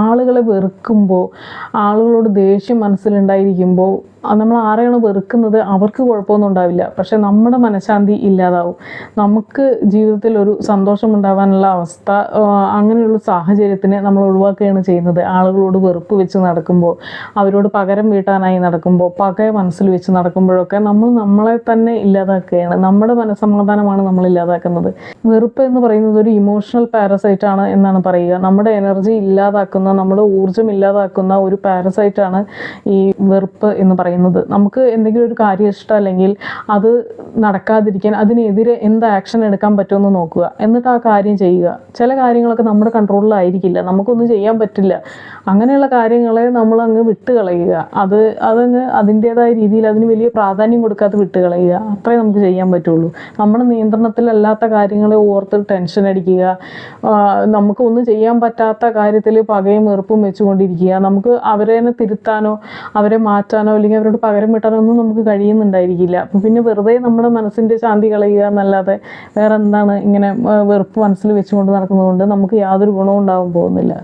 ആളുകളെ വെറുക്കുമ്പോൾ, ആളുകളോട് ദേഷ്യം മനസ്സിലുണ്ടായിരിക്കുമ്പോൾ നമ്മൾ ആരെയാണ് വെറുക്കുന്നത് അവർക്ക് കുഴപ്പമൊന്നും ഉണ്ടാവില്ല, പക്ഷെ നമ്മുടെ മനഃശാന്തി ഇല്ലാതാവും. നമുക്ക് ജീവിതത്തിൽ ഒരു സന്തോഷം ഉണ്ടാവാനുള്ള അവസ്ഥ, അങ്ങനെയുള്ള സാഹചര്യത്തിനെ നമ്മൾ ഒഴിവാക്കുകയാണ് ചെയ്യുന്നത്. ആളുകളോട് വെറുപ്പ് വെച്ച് നടക്കുമ്പോൾ, അവരോട് പകരം വീട്ടാനായി നടക്കുമ്പോൾ, പക മനസ്സിൽ വെച്ച് നടക്കുമ്പോഴൊക്കെ നമ്മൾ നമ്മളെ തന്നെ ഇല്ലാതാക്കുകയാണ്. നമ്മുടെ മനസ്സമാധാനമാണ് നമ്മൾ ഇല്ലാതാക്കുന്നത്. വെറുപ്പ് എന്ന് പറയുന്നത് ഒരു ഇമോഷണൽ പാരസൈറ്റ് ആണ് എന്നാണ് പറയുക. നമ്മുടെ എനർജി ഇല്ലാതാക്കുന്ന, നമ്മുടെ ഊർജ്ജം ഇല്ലാതാക്കുന്ന ഒരു പാരസൈറ്റാണ് ഈ വെറുപ്പ് എന്ന് പറയുന്നത്. നമുക്ക് എന്തെങ്കിലും ഒരു കാര്യം ഇഷ്ടമല്ലെങ്കിൽ അത് നടക്കാതിരിക്കാൻ അതിനെതിരെ എന്ത് ആക്ഷൻ എടുക്കാൻ പറ്റുമെന്ന് നോക്കുക, എന്നിട്ട് ആ കാര്യം ചെയ്യുക. ചില കാര്യങ്ങളൊക്കെ നമ്മുടെ കൺട്രോളിലായിരിക്കില്ല, നമുക്കൊന്നും ചെയ്യാൻ പറ്റില്ല. അങ്ങനെയുള്ള കാര്യങ്ങളെ നമ്മളങ്ങ് വിട്ട് കളയുക. അതങ്ങ് അതിൻ്റേതായ രീതിയിൽ അതിന് വലിയ പ്രാധാന്യം കൊടുക്കാതെ വിട്ട് കളയുക. അത്രേ നമുക്ക് ചെയ്യാൻ പറ്റുള്ളൂ. നമ്മുടെ നിയന്ത്രണത്തിലല്ലാത്ത കാര്യങ്ങളെ ഓർത്ത് ടെൻഷൻ അടിക്കുക, നമുക്കൊന്നും ചെയ്യാൻ പറ്റാത്ത കാര്യത്തിൽ പകയും വെറുപ്പും വെച്ചുകൊണ്ടിരിക്കുക. നമുക്ക് അവരെ തിരുത്താനോ അവരെ മാറ്റാനോ അല്ലെങ്കിൽ അവരോട് പകരം വീട്ടാനോ ഒന്നും നമുക്ക് കഴിയുന്നുണ്ടായിരിക്കില്ല. അപ്പം പിന്നെ വെറുതെ നമ്മുടെ മനസ്സിൻ്റെ ശാന്തി കളയുക എന്നല്ലാതെ വേറെ എന്താണ്? ഇങ്ങനെ വെറുപ്പ് മനസ്സിൽ വെച്ചുകൊണ്ട് നടക്കുന്നതുകൊണ്ട് നമുക്ക് യാതൊരു ഗുണവും ഉണ്ടാകാൻ പോകുന്നില്ല.